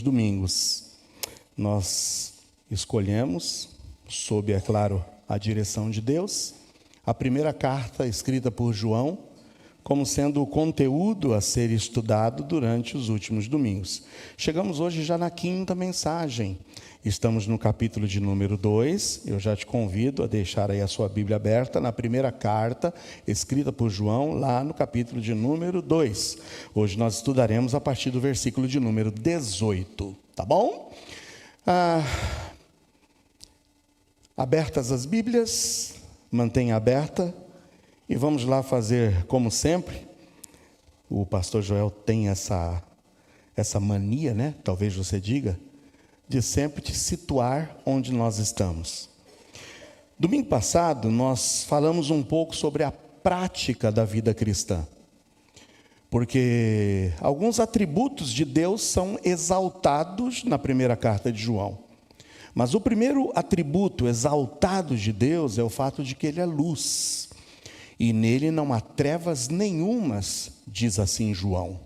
Domingos. Nós escolhemos, sob, é claro, a direção de Deus, a primeira carta escrita por João, como sendo o conteúdo a ser estudado durante os últimos domingos. Chegamos hoje já na quinta mensagem. Estamos no capítulo de número 2. Eu já te convido a deixar aí a sua Bíblia aberta na primeira carta escrita por João, lá no capítulo de número 2. Hoje nós estudaremos a partir do versículo de número 18, tá bom? Abertas as Bíblias, mantenha aberta e vamos lá fazer como sempre. O pastor Joel tem essa mania, né? Talvez você diga, de sempre te situar onde nós estamos. Domingo passado, nós falamos um pouco sobre a prática da vida cristã. Porque alguns atributos de Deus são exaltados na primeira carta de João. Mas o primeiro atributo exaltado de Deus é o fato de que Ele é luz. E nele não há trevas nenhumas, diz assim João.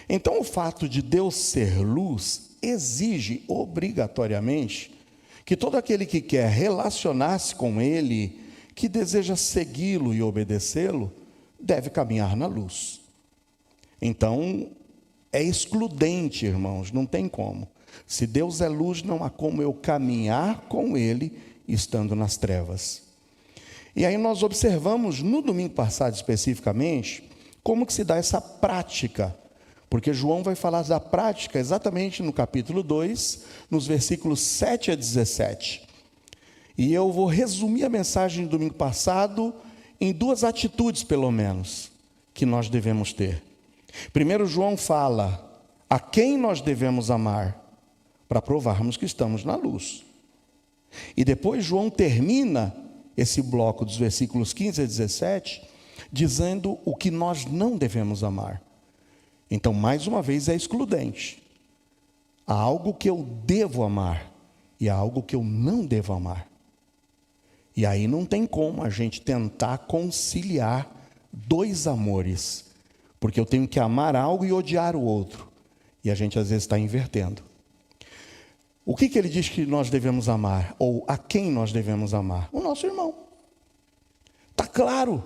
Então o fato de Deus ser luz exige obrigatoriamente que todo aquele que quer relacionar-se com Ele, que deseja segui-lo e obedecê-lo, deve caminhar na luz. Então, é excludente, irmãos, não tem como. Se Deus é luz, não há como eu caminhar com Ele estando nas trevas. E aí nós observamos, no domingo passado especificamente, como que se dá essa prática. Porque João vai falar da prática exatamente no capítulo 2, nos versículos 7 a 17. E eu vou resumir a mensagem do domingo passado em duas atitudes, pelo menos, que nós devemos ter. Primeiro, João fala a quem nós devemos amar, para provarmos que estamos na luz. E depois João termina esse bloco dos versículos 15 a 17, dizendo o que nós não devemos amar. Então, mais uma vez, é excludente. Há algo que eu devo amar e há algo que eu não devo amar. E aí não tem como a gente tentar conciliar dois amores, porque eu tenho que amar algo e odiar o outro. E a gente às vezes está invertendo. O que ele diz que nós devemos amar? Ou a quem nós devemos amar? O nosso irmão. Está claro.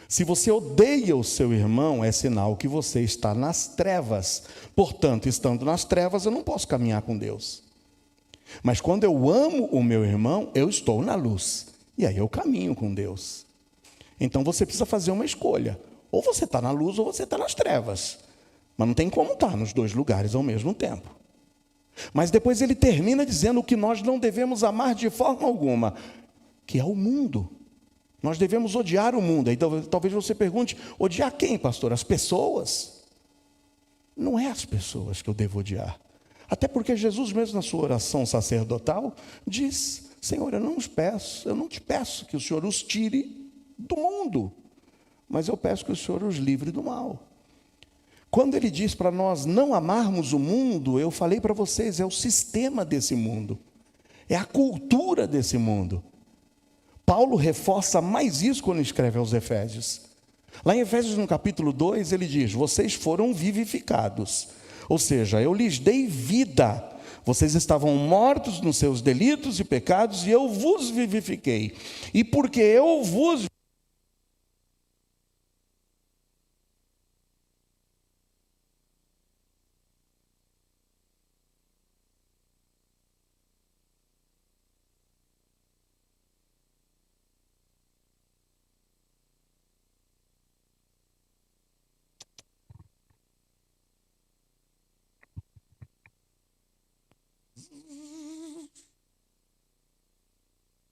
Se você odeia o seu irmão, é sinal que você está nas trevas. Portanto, estando nas trevas, eu não posso caminhar com Deus. Mas quando eu amo o meu irmão, eu estou na luz. E aí eu caminho com Deus. Então você precisa fazer uma escolha. Ou você está na luz ou você está nas trevas. Mas não tem como estar nos dois lugares ao mesmo tempo. Mas depois ele termina dizendo o que nós não devemos amar de forma alguma, que é o mundo. Nós devemos odiar o mundo. Aí talvez você pergunte, odiar quem, pastor? As pessoas? Não é as pessoas que eu devo odiar. Até porque Jesus mesmo na sua oração sacerdotal diz, Senhor, eu não te peço que o Senhor os tire do mundo, mas eu peço que o Senhor os livre do mal. Quando ele diz para nós não amarmos o mundo, eu falei para vocês, é o sistema desse mundo, é a cultura desse mundo. Paulo reforça mais isso quando escreve aos Efésios. Lá em Efésios, no capítulo 2, ele diz, vocês foram vivificados. Ou seja, eu lhes dei vida. Vocês estavam mortos nos seus delitos e pecados e eu vos vivifiquei. E porque eu vos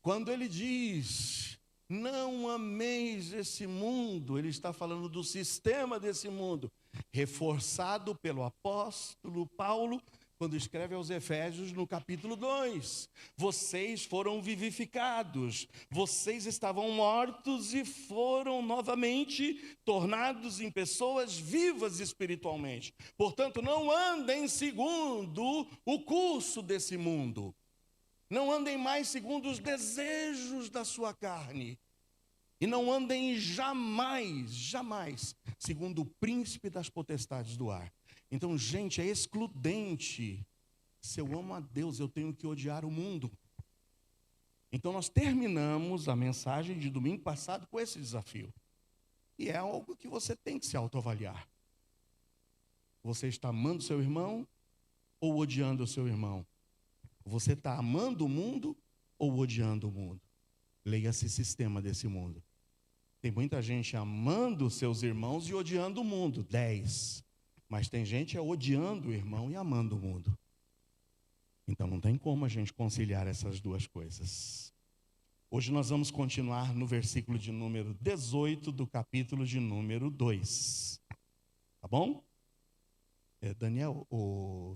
Quando ele diz, não ameis esse mundo, ele está falando do sistema desse mundo, reforçado pelo apóstolo Paulo, quando escreve aos Efésios no capítulo 2. Vocês foram vivificados, vocês estavam mortos e foram novamente tornados em pessoas vivas espiritualmente. Portanto, não andem segundo o curso desse mundo. Não andem mais segundo os desejos da sua carne. E não andem jamais, segundo o príncipe das potestades do ar. Então, gente, é excludente Se eu amo a Deus, eu tenho que odiar o mundo. Então nós terminamos a mensagem de domingo passado com esse desafio. E é algo que você tem que se autoavaliar. Você está amando seu irmão ou odiando o seu irmão? Você está amando o mundo ou odiando o mundo? Leia-se sistema desse mundo. Tem muita gente amando seus irmãos e odiando o mundo. 10. Mas tem gente odiando o irmão e amando o mundo. Então não tem como a gente conciliar essas duas coisas. Hoje nós vamos continuar no versículo de número 18 do capítulo de número 2. Tá bom? Daniel,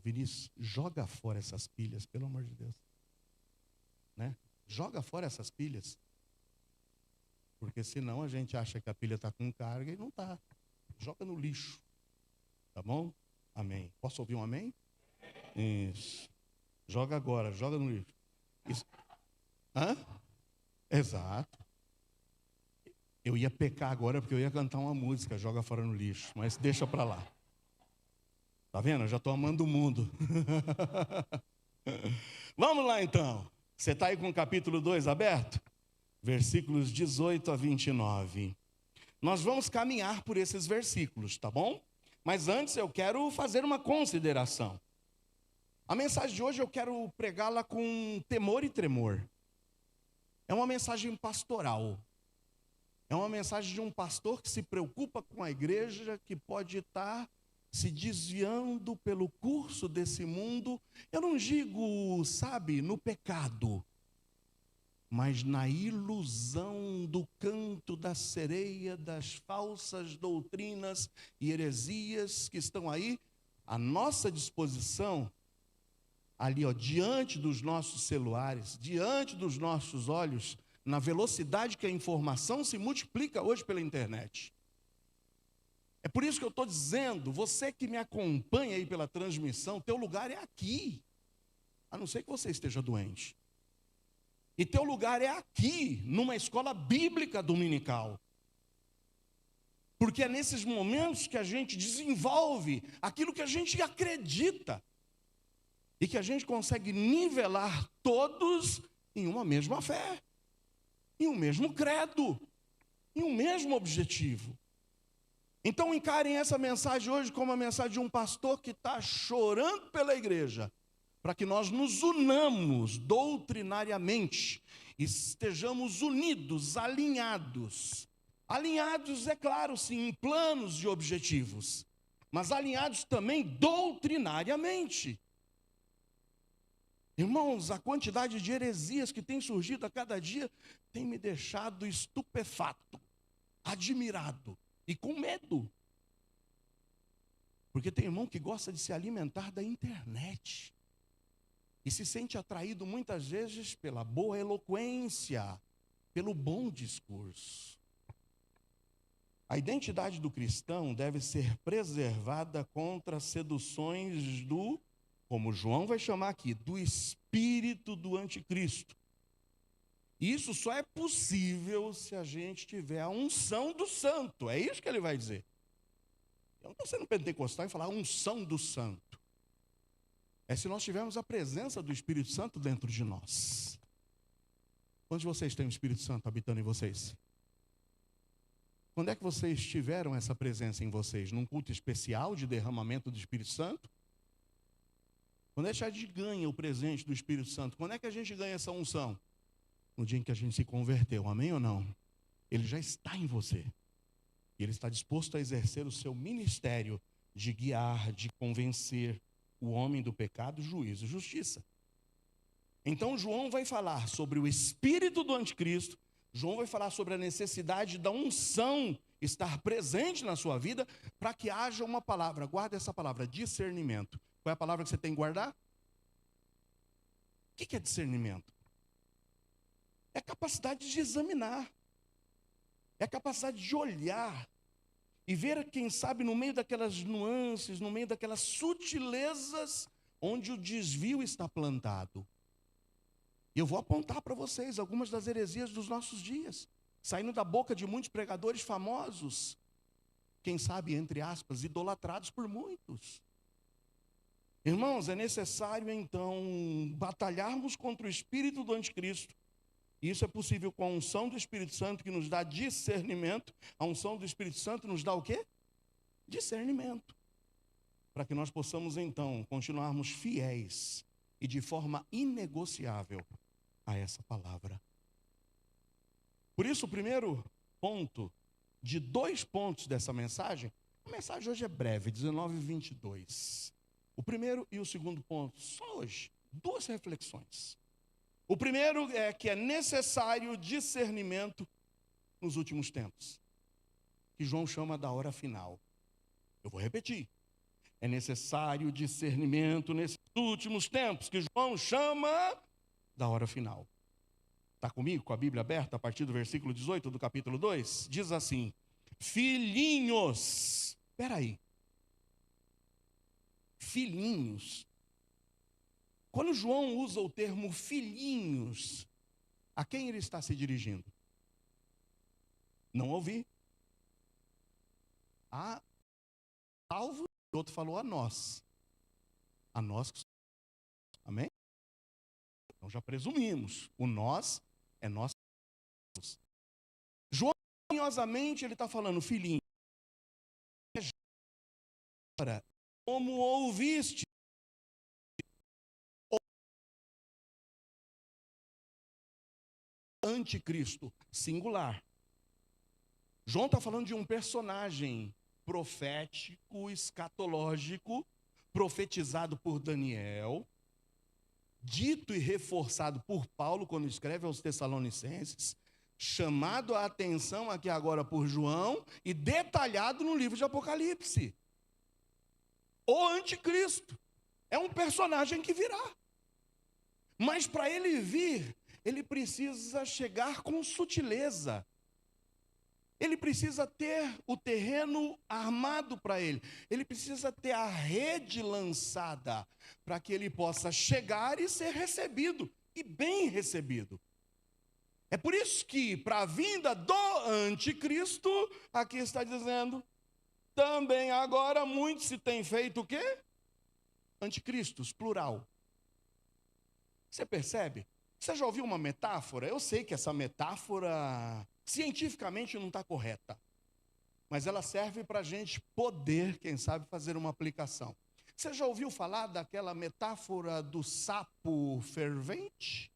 Vinícius, joga fora essas pilhas, pelo amor de Deus. Né? Joga fora essas pilhas. Porque senão a gente acha que a pilha está com carga e não está. Joga no lixo. Tá bom? Amém. Posso ouvir um amém? Isso. Joga agora, joga no lixo. Isso. Hã? Exato. Eu ia pecar agora porque eu ia cantar uma música, joga fora no lixo, mas deixa para lá. Tá vendo? Eu já estou amando o mundo. Vamos lá então. Você está aí com o capítulo 2 aberto? Versículos 18 a 29. Nós vamos caminhar por esses versículos, tá bom? Mas antes eu quero fazer uma consideração. A mensagem de hoje eu quero pregá-la com temor e tremor. É uma mensagem pastoral. É uma mensagem de um pastor que se preocupa com a igreja, que pode estar se desviando pelo curso desse mundo. Eu não digo, sabe, no pecado, mas na ilusão do canto da sereia, das falsas doutrinas e heresias que estão aí à nossa disposição, ali, diante dos nossos celulares, diante dos nossos olhos, na velocidade que a informação se multiplica hoje pela internet. É por isso que eu estou dizendo, você que me acompanha aí pela transmissão, teu lugar é aqui, a não ser que você esteja doente. E teu lugar é aqui, numa escola bíblica dominical. Porque é nesses momentos que a gente desenvolve aquilo que a gente acredita. E que a gente consegue nivelar todos em uma mesma fé, em um mesmo credo, em um mesmo objetivo. Então encarem essa mensagem hoje como a mensagem de um pastor que está chorando pela igreja, para que nós nos unamos doutrinariamente, estejamos unidos, alinhados. Alinhados, é claro, sim, em planos de objetivos, mas alinhados também doutrinariamente. Irmãos, a quantidade de heresias que tem surgido a cada dia tem me deixado estupefato, admirado e com medo. Porque tem irmão que gosta de se alimentar da internet e se sente atraído muitas vezes pela boa eloquência, pelo bom discurso. A identidade do cristão deve ser preservada contra as seduções do, como João vai chamar aqui, do espírito do anticristo. E isso só é possível se a gente tiver a unção do santo. É isso que ele vai dizer. Eu não estou sendo pentecostal e falar unção do santo. É se nós tivermos a presença do Espírito Santo dentro de nós. Quantos de vocês têm o Espírito Santo habitando em vocês? Quando é que vocês tiveram essa presença em vocês? Num culto especial de derramamento do Espírito Santo? Quando é que a gente ganha o presente do Espírito Santo? Quando é que a gente ganha essa unção? No dia em que a gente se converteu, amém ou não? Ele já está em você. E ele está disposto a exercer o seu ministério de guiar, de convencer o homem do pecado, juízo e justiça. Então João vai falar sobre o espírito do anticristo. João vai falar sobre a necessidade da unção estar presente na sua vida para que haja uma palavra. Guarda essa palavra, discernimento. Qual é a palavra que você tem que guardar? O que é discernimento? É a capacidade de examinar. É a capacidade de olhar e ver, quem sabe, no meio daquelas nuances, no meio daquelas sutilezas, onde o desvio está plantado. E eu vou apontar para vocês algumas das heresias dos nossos dias, saindo da boca de muitos pregadores famosos, quem sabe, entre aspas, idolatrados por muitos. Irmãos, é necessário então batalharmos contra o espírito do anticristo. Isso é possível com a unção do Espírito Santo, que nos dá discernimento. A unção do Espírito Santo nos dá o quê? Discernimento. Para que nós possamos então continuarmos fiéis e de forma inegociável a essa palavra. Por isso, o primeiro ponto de 2 pontos dessa mensagem, a mensagem hoje é breve, 19:22. O primeiro e o segundo ponto, só hoje, 2 reflexões. O primeiro é que é necessário discernimento nos últimos tempos, que João chama da hora final. Eu vou repetir. É necessário discernimento nesses últimos tempos, que João chama da hora final. Está comigo, com a Bíblia aberta, a partir do versículo 18 do capítulo 2? Diz assim: filhinhos. Espera aí. Filhinhos. Quando João usa o termo filhinhos, a quem ele está se dirigindo? Não ouvi. A salvo, o outro falou a nós. A nós. Amém? Então já presumimos. O nós é nós. João, carinhosamente, ele está falando, filhinho. Como ouviste. Anticristo, singular. João está falando de um personagem profético, escatológico, profetizado por Daniel, dito e reforçado por Paulo quando escreve aos Tessalonicenses, chamado a atenção aqui agora por João e detalhado no livro de Apocalipse. O anticristo é um personagem que virá. Mas para ele vir, ele precisa chegar com sutileza. Ele precisa ter o terreno armado para ele. Ele precisa ter a rede lançada para que ele possa chegar e ser recebido, e bem recebido. É por isso que, para a vinda do anticristo, aqui está dizendo, também agora muito se tem feito o quê? Anticristos, plural. Você percebe? Você já ouviu uma metáfora? Eu sei que essa metáfora cientificamente não está correta, mas ela serve para a gente poder, quem sabe, fazer uma aplicação. Você já ouviu falar daquela metáfora do sapo fervente?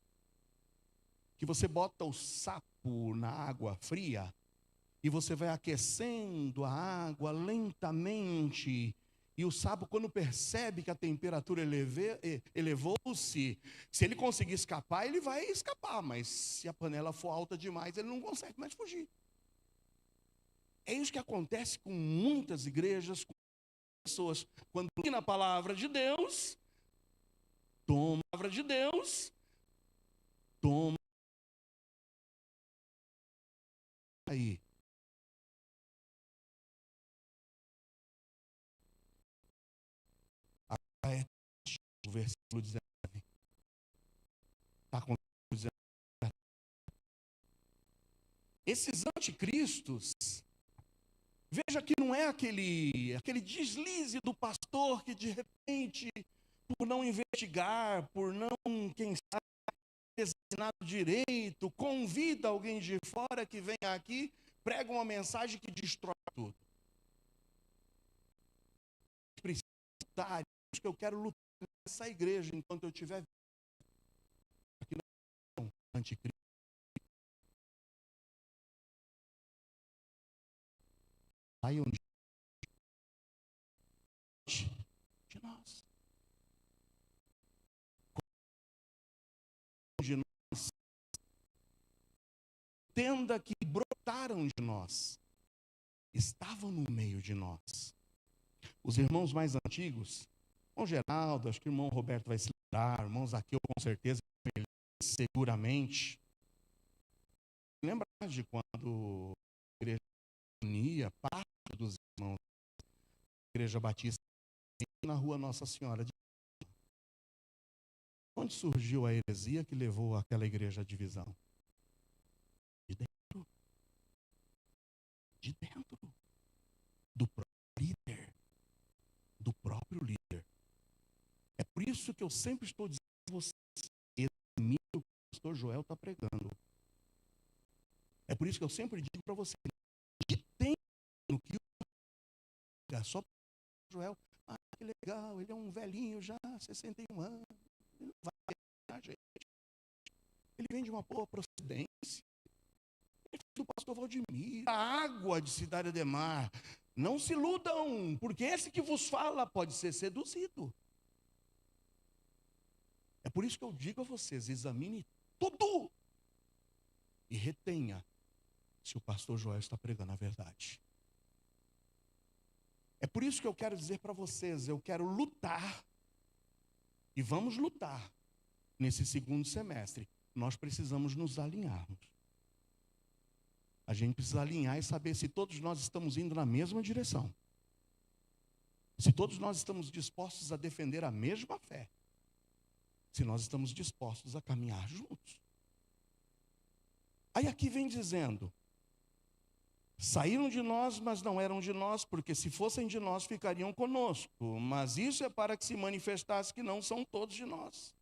Que você bota o sapo na água fria e você vai aquecendo a água lentamente. E o sapo, quando percebe que a temperatura elevou-se, se ele conseguir escapar, ele vai escapar. Mas se a panela for alta demais, ele não consegue mais fugir. É isso que acontece com muitas igrejas, com pessoas. Quando na a palavra de Deus, toma a palavra de Deus, toma aí. O versículo 19. Está com esses anticristos, veja que não é aquele deslize do pastor que de repente, por não investigar, por não, quem sabe, examinar direito, convida alguém de fora que venha aqui, prega uma mensagem que destrói tudo. Precisa, que eu quero lutar nessa igreja enquanto eu estiver aqui no anticristo. Saiam de nós. De nós. Tenda que brotaram de nós. Estavam no meio de nós. Os irmãos mais antigos, irmão Geraldo, acho que o irmão Roberto vai se lembrar, irmão Zaqueu com certeza, seguramente. Lembra de quando a igreja unia parte dos irmãos da igreja batista na rua Nossa Senhora de onde surgiu a heresia que levou aquela igreja à divisão? De dentro. De dentro. Do próprio líder. Do próprio líder. por isso que eu sempre estou dizendo a vocês, examine o que o pastor Joel está pregando. É por isso que eu sempre digo para vocês, tem no que o só Joel, que legal, ele é um velhinho já, 61 anos, ele não vai ganhar, gente. Ele vem de uma boa procedência. Ele é filho do pastor Valdemir, a água de Cidade Ademar. Não se iludam, porque esse que vos fala pode ser seduzido. É por isso que eu digo a vocês, examine tudo e retenha se o pastor Joel está pregando a verdade. É por isso que eu quero dizer para vocês, eu quero lutar, e vamos lutar, nesse segundo semestre. Nós precisamos nos alinharmos. A gente precisa alinhar e saber se todos nós estamos indo na mesma direção. Se todos nós estamos dispostos a defender a mesma fé. Se nós estamos dispostos a caminhar juntos. Aí aqui vem dizendo, saíram de nós, mas não eram de nós, porque se fossem de nós, ficariam conosco. Mas isso é para que se manifestasse que não são todos de nós.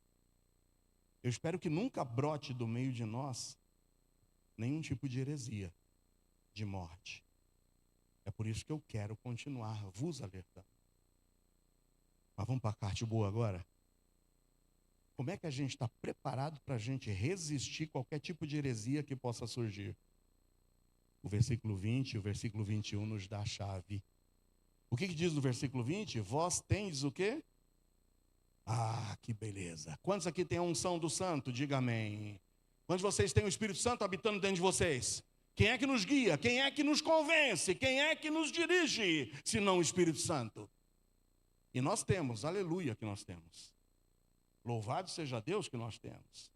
Eu espero que nunca brote do meio de nós nenhum tipo de heresia, de morte. É por isso que eu quero continuar vos alertando. Mas vamos para a parte boa agora? Como é que a gente está preparado para a gente resistir qualquer tipo de heresia que possa surgir? O versículo 20 e o versículo 21 nos dá a chave. O que diz no versículo 20? Vós tendes o quê? Ah, que beleza. Quantos aqui têm a unção do santo? Diga amém. Quantos de vocês têm o Espírito Santo habitando dentro de vocês? Quem é que nos guia? Quem é que nos convence? Quem é que nos dirige? Se não o Espírito Santo. E nós temos, aleluia que nós temos. Louvado seja Deus que nós temos.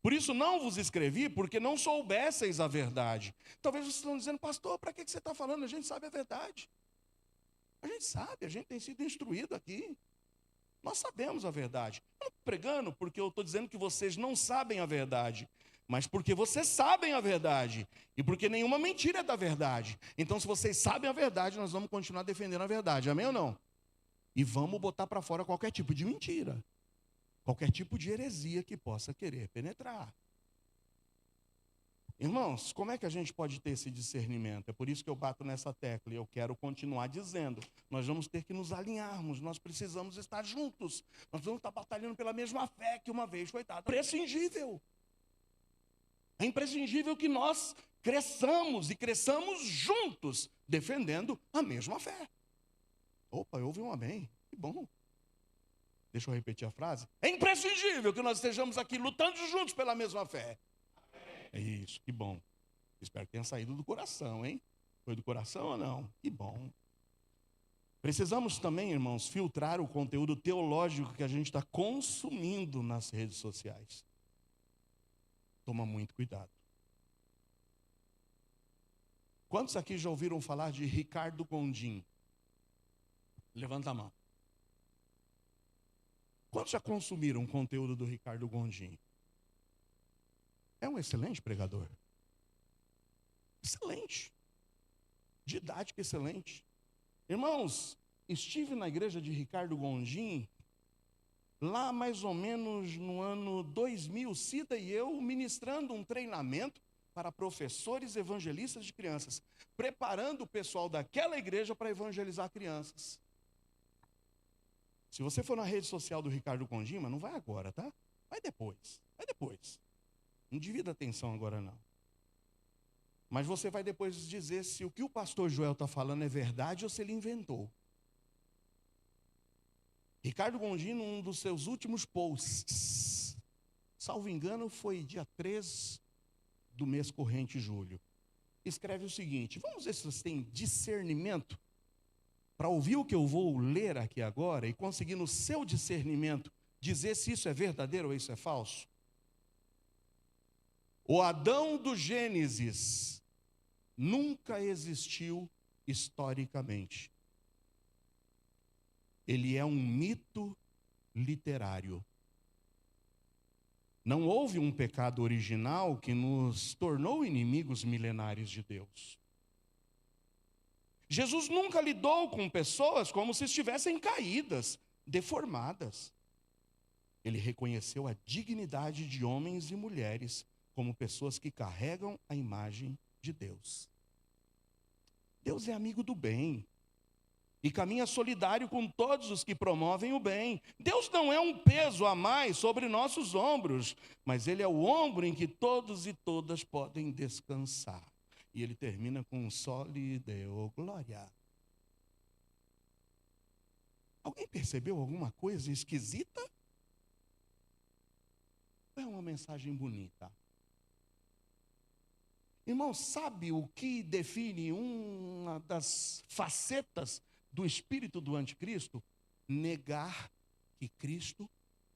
Por isso não vos escrevi, porque não soubesseis a verdade. Talvez vocês estão dizendo, pastor, para que você está falando? A gente sabe a verdade. A gente sabe, a gente tem sido instruído aqui. Nós sabemos a verdade. Eu não estou pregando porque eu estou dizendo que vocês não sabem a verdade, mas porque vocês sabem a verdade. E porque nenhuma mentira é da verdade. Então, se vocês sabem a verdade, nós vamos continuar defendendo a verdade. Amém ou não? E vamos botar para fora qualquer tipo de mentira. Qualquer tipo de heresia que possa querer penetrar. Irmãos, como é que a gente pode ter esse discernimento? É por isso que eu bato nessa tecla e eu quero continuar dizendo. Nós vamos ter que nos alinharmos, nós precisamos estar juntos. Nós vamos estar batalhando pela mesma fé que uma vez foi dada. É imprescindível. É imprescindível que nós cresçamos e cresçamos juntos, defendendo a mesma fé. Opa, eu ouvi um amém. Que bom. Deixa eu repetir a frase. É imprescindível que nós estejamos aqui lutando juntos pela mesma fé. É isso, que bom. Espero que tenha saído do coração, hein? Foi do coração ou não? Que bom. Precisamos também, irmãos, filtrar o conteúdo teológico que a gente está consumindo nas redes sociais. Toma muito cuidado. Quantos aqui já ouviram falar de Ricardo Gondim? Levanta a mão. Quantos já consumiram o conteúdo do Ricardo Gondim? É um excelente pregador. Excelente. Didática excelente. Irmãos, estive na igreja de Ricardo Gondim, lá mais ou menos no ano 2000, Cida e eu, ministrando um treinamento para professores evangelistas de crianças, preparando o pessoal daquela igreja para evangelizar crianças. Se você for na rede social do Ricardo Gondim, mas não vai agora, tá? Vai depois, vai depois. Não divida atenção agora não. Mas você vai depois dizer se o que o pastor Joel está falando é verdade ou se ele inventou. Ricardo Gondim, num dos seus últimos posts, salvo engano, foi dia 3 do mês corrente, julho. Escreve o seguinte, vamos ver se você tem discernimento para ouvir o que eu vou ler aqui agora e conseguir no seu discernimento dizer se isso é verdadeiro ou isso é falso. O Adão do Gênesis nunca existiu historicamente. Ele é um mito literário. Não houve um pecado original que nos tornou inimigos milenares de Deus. Jesus nunca lidou com pessoas como se estivessem caídas, deformadas. Ele reconheceu a dignidade de homens e mulheres como pessoas que carregam a imagem de Deus. Deus é amigo do bem e caminha solidário com todos os que promovem o bem. Deus não é um peso a mais sobre nossos ombros, mas Ele é o ombro em que todos e todas podem descansar. E ele termina com soli deo glória. Alguém percebeu alguma coisa esquisita? É uma mensagem bonita. Irmão, sabe o que define uma das facetas do espírito do anticristo? Negar que Cristo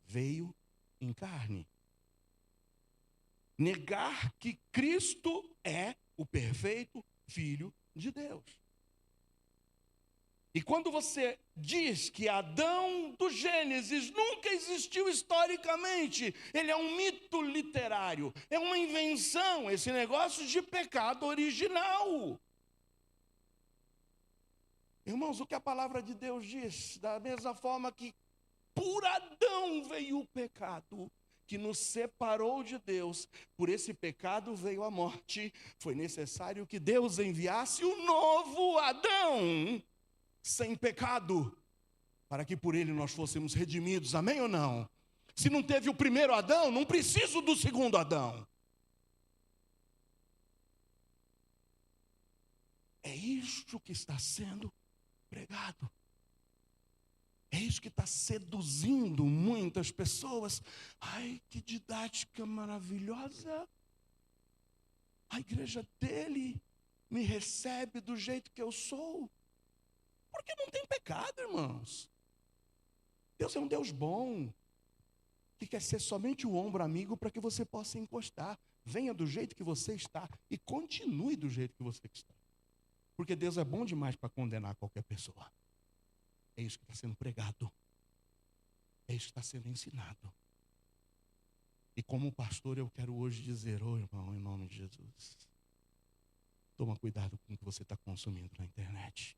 veio em carne. Negar que Cristo é o perfeito Filho de Deus. E quando você diz que Adão do Gênesis nunca existiu historicamente, ele é um mito literário, é uma invenção, esse negócio de pecado original. Irmãos, o que a palavra de Deus diz, da mesma forma que por Adão veio o pecado, que nos separou de Deus, por esse pecado veio a morte, foi necessário que Deus enviasse o novo Adão, sem pecado, para que por ele nós fôssemos redimidos, amém ou não? Se não teve o primeiro Adão, não preciso do segundo Adão. É isto que está sendo pregado. É isso que está seduzindo muitas pessoas. Ai, que didática maravilhosa. A igreja dele me recebe do jeito que eu sou. Porque não tem pecado, irmãos. Deus é um Deus bom, que quer ser somente o ombro amigo para que você possa encostar. Venha do jeito que você está e continue do jeito que você está. Porque Deus é bom demais para condenar qualquer pessoa. É isso que está sendo pregado. É isso que está sendo ensinado. E como pastor eu quero hoje dizer, irmão, em nome de Jesus, toma cuidado com o que você está consumindo na internet.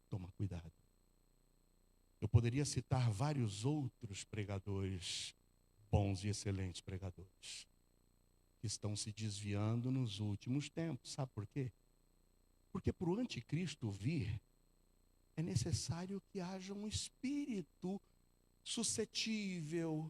Toma cuidado. Eu poderia citar vários outros pregadores, bons e excelentes pregadores, que estão se desviando nos últimos tempos. Sabe por quê? Porque para o anticristo vir, é necessário que haja um espírito suscetível,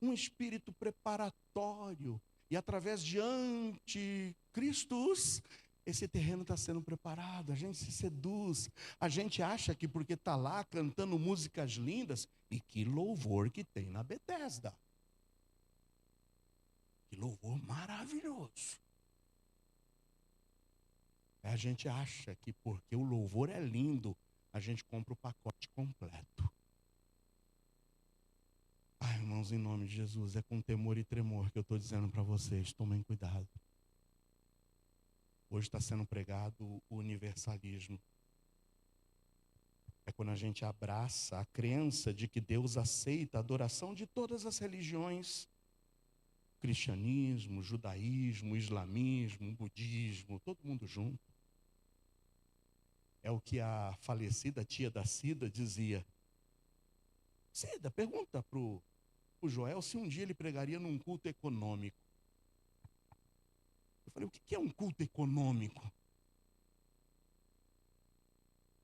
um espírito preparatório. E através de anticristos, esse terreno está sendo preparado, a gente se seduz, a gente acha que porque está lá cantando músicas lindas, e que louvor que tem na Betesda. Que louvor maravilhoso. A gente acha que porque o louvor é lindo, a gente compra o pacote completo. Ai, irmãos, em nome de Jesus, é com temor e tremor que eu estou dizendo para vocês, tomem cuidado. Hoje está sendo pregado o universalismo. É quando a gente abraça a crença de que Deus aceita a adoração de todas as religiões. Cristianismo, judaísmo, islamismo, budismo, todo mundo junto. É o que a falecida tia da Cida dizia. Cida, pergunta para o Joel se um dia ele pregaria num culto econômico. Eu falei, o que é um culto econômico?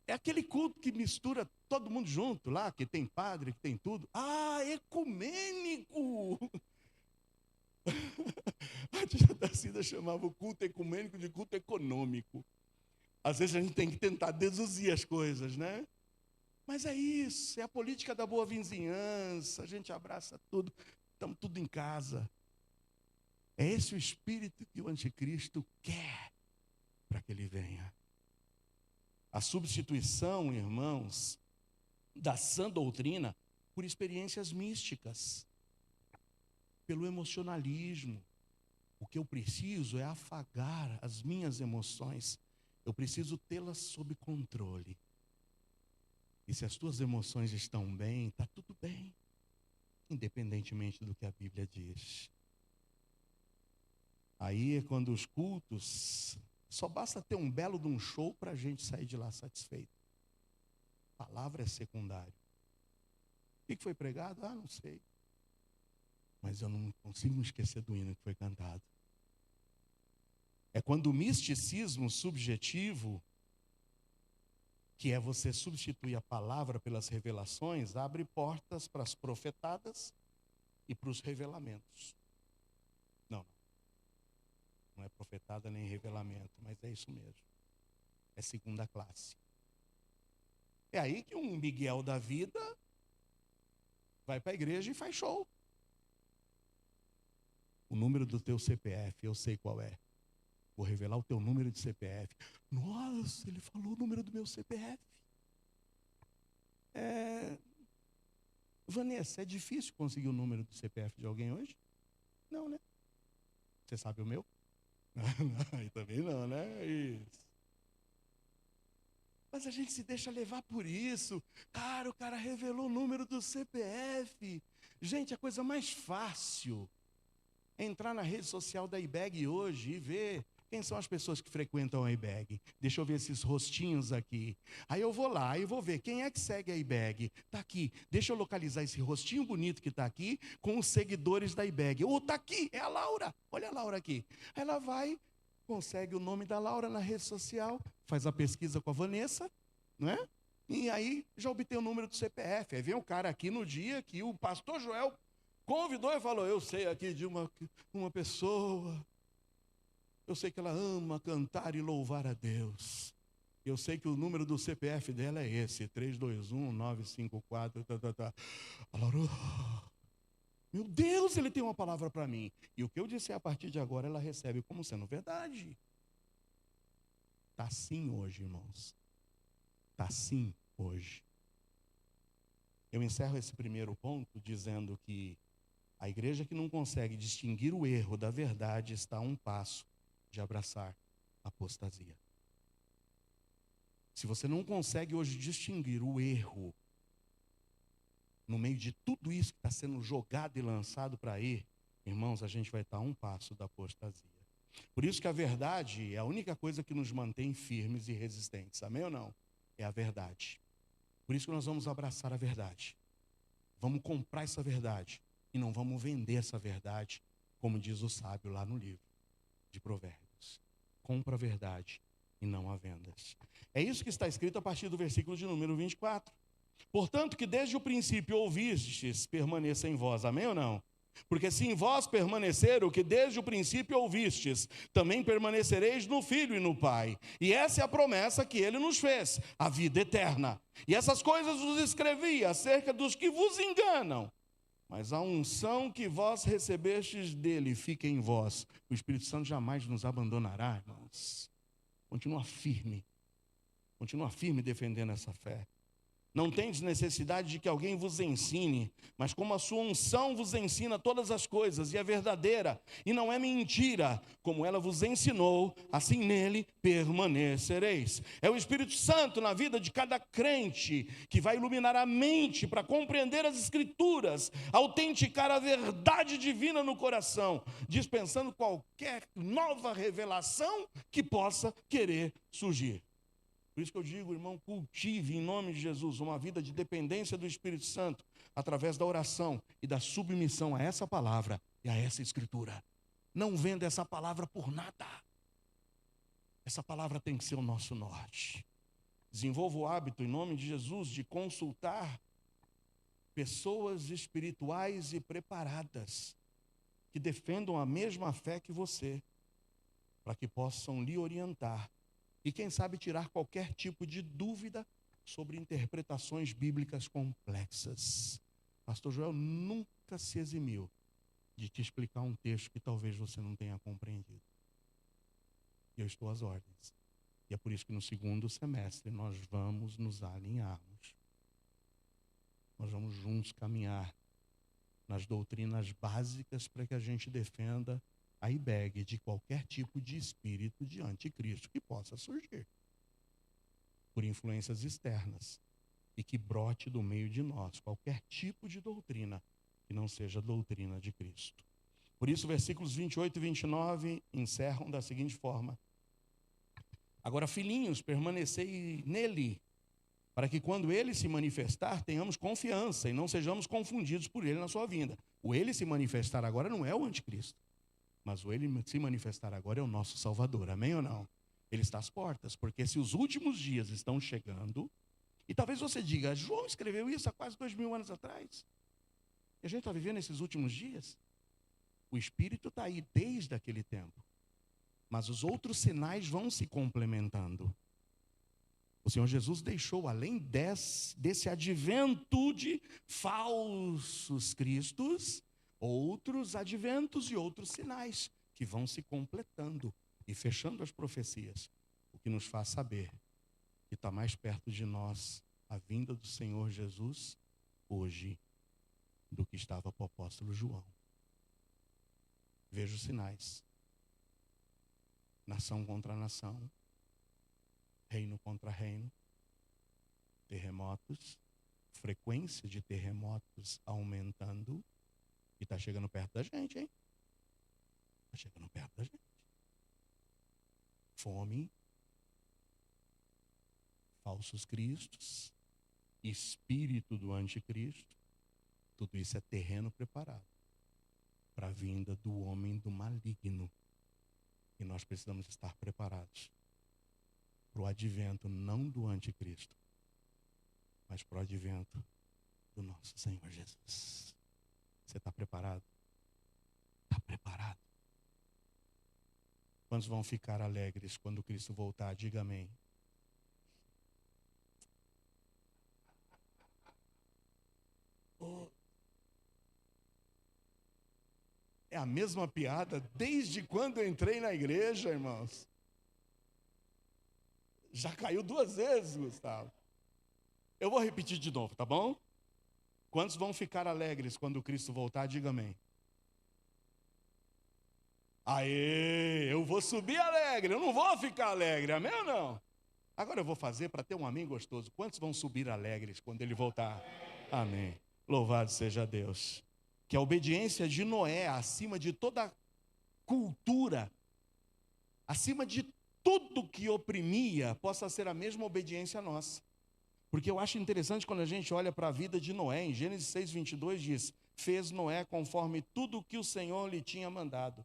É aquele culto que mistura todo mundo junto lá, que tem padre, que tem tudo. Ah, ecumênico! A tia da Cida chamava o culto ecumênico de culto econômico. Às vezes a gente tem que tentar deduzir as coisas, né? Mas é isso, é a política da boa vizinhança, a gente abraça tudo, estamos tudo em casa. É esse o espírito que o anticristo quer para que ele venha. A substituição, irmãos, da sã doutrina por experiências místicas, pelo emocionalismo. O que eu preciso é afagar as minhas emoções. Eu preciso tê-las sob controle. E se as tuas emoções estão bem, está tudo bem, independentemente do que a Bíblia diz. Aí é quando os cultos, só basta ter um belo de um show para a gente sair de lá satisfeito. A palavra é secundário. O que foi pregado? Ah, não sei. Mas eu não consigo me esquecer do hino que foi cantado. É quando o misticismo subjetivo, que é você substituir a palavra pelas revelações, abre portas para as profetadas e para os revelamentos. Não é profetada nem revelamento, mas é isso mesmo. É segunda classe. É aí que um Miguel da vida vai para a igreja e faz show. O número do teu CPF, eu sei qual é. Vou revelar o teu número de CPF. Nossa, ele falou o número do meu CPF. Vanessa, é difícil conseguir o número do CPF de alguém hoje? Não, né? Você sabe o meu? Não, também não, né? Isso. Mas a gente se deixa levar por isso. Cara, o cara revelou o número do CPF. Gente, a coisa mais fácil é entrar na rede social da IBEG hoje e ver quem são as pessoas que frequentam a IBEG. Deixa eu ver esses rostinhos aqui. Aí eu vou lá e vou ver quem é que segue a IBEG. Está aqui. Deixa eu localizar esse rostinho bonito que está aqui com os seguidores da IBEG. Está aqui, é a Laura. Olha a Laura aqui. Ela vai, consegue o nome da Laura na rede social, faz a pesquisa com a Vanessa, não é? E aí já obtém o número do CPF. Aí vem o cara aqui no dia que o pastor Joel convidou e falou, eu sei aqui de uma pessoa, eu sei que ela ama cantar e louvar a Deus. Eu sei que o número do CPF dela é esse, 321-954, A Laura, meu Deus, ele tem uma palavra para mim. E o que eu disser a partir de agora, ela recebe como sendo verdade. Está assim hoje, irmãos. Está assim hoje. Eu encerro esse primeiro ponto dizendo que a igreja que não consegue distinguir o erro da verdade está a um passo de abraçar a apostasia. Se você não consegue hoje distinguir o erro no meio de tudo isso que está sendo jogado e lançado para aí, irmãos, a gente vai estar a um passo da apostasia. Por isso que a verdade é a única coisa que nos mantém firmes e resistentes. Amém ou não? É a verdade. Por isso que nós vamos abraçar a verdade. Vamos comprar essa verdade. E não vamos vender essa verdade, como diz o sábio lá no livro de Provérbios. Compra a verdade e não a vendas. É isso que está escrito a partir do versículo de número 24. Portanto, que desde o princípio ouvistes, permaneça em vós. Amém ou não? Porque se em vós permanecer o que desde o princípio ouvistes, também permanecereis no Filho e no Pai. E essa é a promessa que ele nos fez, a vida eterna. E essas coisas vos escrevi acerca dos que vos enganam. Mas a unção que vós recebestes dele fica em vós. O Espírito Santo jamais nos abandonará, irmãos. Continua firme defendendo essa fé. Não tendes necessidade de que alguém vos ensine, mas como a sua unção vos ensina todas as coisas, e é verdadeira, e não é mentira, como ela vos ensinou, assim nele permanecereis. É o Espírito Santo na vida de cada crente, que vai iluminar a mente para compreender as Escrituras, autenticar a verdade divina no coração, dispensando qualquer nova revelação que possa querer surgir. Por isso que eu digo, irmão, cultive em nome de Jesus uma vida de dependência do Espírito Santo através da oração e da submissão a essa palavra e a essa Escritura. Não venda essa palavra por nada. Essa palavra tem que ser o nosso norte. Desenvolva o hábito, em nome de Jesus, de consultar pessoas espirituais e preparadas que defendam a mesma fé que você, para que possam lhe orientar. E quem sabe tirar qualquer tipo de dúvida sobre interpretações bíblicas complexas. Pastor Joel nunca se eximiu de te explicar um texto que talvez você não tenha compreendido. E eu estou às ordens. E é por isso que no segundo semestre nós vamos nos alinharmos. Nós vamos juntos caminhar nas doutrinas básicas para que a gente defenda a IBEG de qualquer tipo de espírito de anticristo que possa surgir por influências externas e que brote do meio de nós qualquer tipo de doutrina que não seja a doutrina de Cristo. Por isso, versículos 28 e 29 encerram da seguinte forma: agora, filhinhos, permanecei nele, para que quando ele se manifestar, tenhamos confiança e não sejamos confundidos por ele na sua vinda. O ele se manifestar agora não é o anticristo, mas o ele se manifestar agora é o nosso Salvador, amém ou não? Ele está às portas, porque se os últimos dias estão chegando, e talvez você diga, João escreveu isso há quase 2000 anos atrás, e a gente está vivendo esses últimos dias. O Espírito está aí desde aquele tempo, mas os outros sinais vão se complementando. O Senhor Jesus deixou, além desse advento de falsos cristos, outros adventos e outros sinais que vão se completando e fechando as profecias, o que nos faz saber que está mais perto de nós a vinda do Senhor Jesus hoje do que estava para o apóstolo João. Vejo sinais. Nação contra nação, reino contra reino, terremotos, frequência de terremotos aumentando, e está chegando perto da gente, hein? Está chegando perto da gente. Fome, falsos cristos, espírito do anticristo, tudo isso é terreno preparado para a vinda do homem do maligno. E nós precisamos estar preparados para o advento não do anticristo, mas para o advento do nosso Senhor Jesus. Você está preparado? Está preparado? Quantos vão ficar alegres quando Cristo voltar? Diga amém. É a mesma piada desde quando eu entrei na igreja, irmãos. Já caiu 2 vezes, Gustavo. Eu vou repetir de novo, tá bom? Quantos vão ficar alegres quando Cristo voltar? Diga amém. Aê, eu vou subir alegre, eu não vou ficar alegre, amém ou não? Agora eu vou fazer para ter um amigo gostoso. Quantos vão subir alegres quando ele voltar? Amém. Louvado seja Deus. Que a obediência de Noé, acima de toda cultura, acima de tudo que oprimia, possa ser a mesma obediência nossa. Porque eu acho interessante quando a gente olha para a vida de Noé, em Gênesis 6:22 diz, fez Noé conforme tudo o que o Senhor lhe tinha mandado.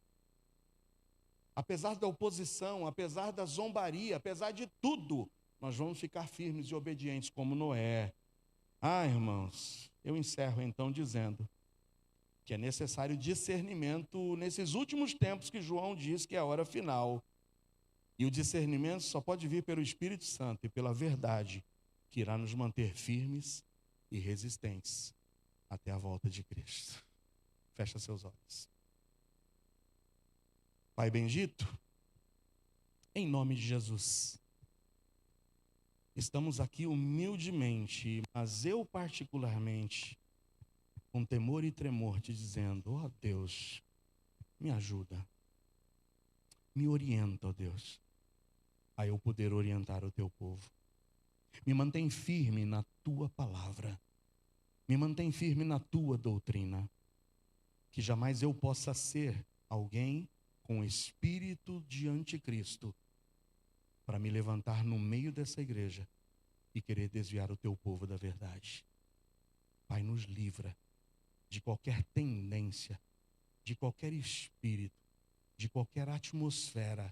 Apesar da oposição, apesar da zombaria, apesar de tudo, nós vamos ficar firmes e obedientes como Noé. Ah, irmãos, eu encerro então dizendo que é necessário discernimento nesses últimos tempos que João diz que é a hora final. E o discernimento só pode vir pelo Espírito Santo e pela verdade, que irá nos manter firmes e resistentes até a volta de Cristo. Fecha seus olhos. Pai bendito, em nome de Jesus, estamos aqui humildemente, mas eu particularmente, com temor e tremor, te dizendo, ó Deus, me ajuda, me orienta, ó Deus, a eu poder orientar o teu povo. Me mantém firme na tua palavra, me mantém firme na tua doutrina, que jamais eu possa ser alguém com espírito de anticristo, para me levantar no meio dessa igreja e querer desviar o teu povo da verdade. Pai, nos livra de qualquer tendência, de qualquer espírito, de qualquer atmosfera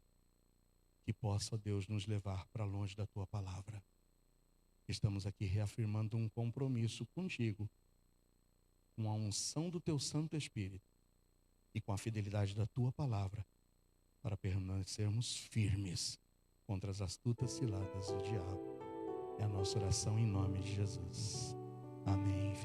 que possa, ó Deus, nos levar para longe da tua palavra. Estamos aqui reafirmando um compromisso contigo, com a unção do teu Santo Espírito e com a fidelidade da tua palavra, para permanecermos firmes contra as astutas ciladas do diabo. É a nossa oração em nome de Jesus. Amém.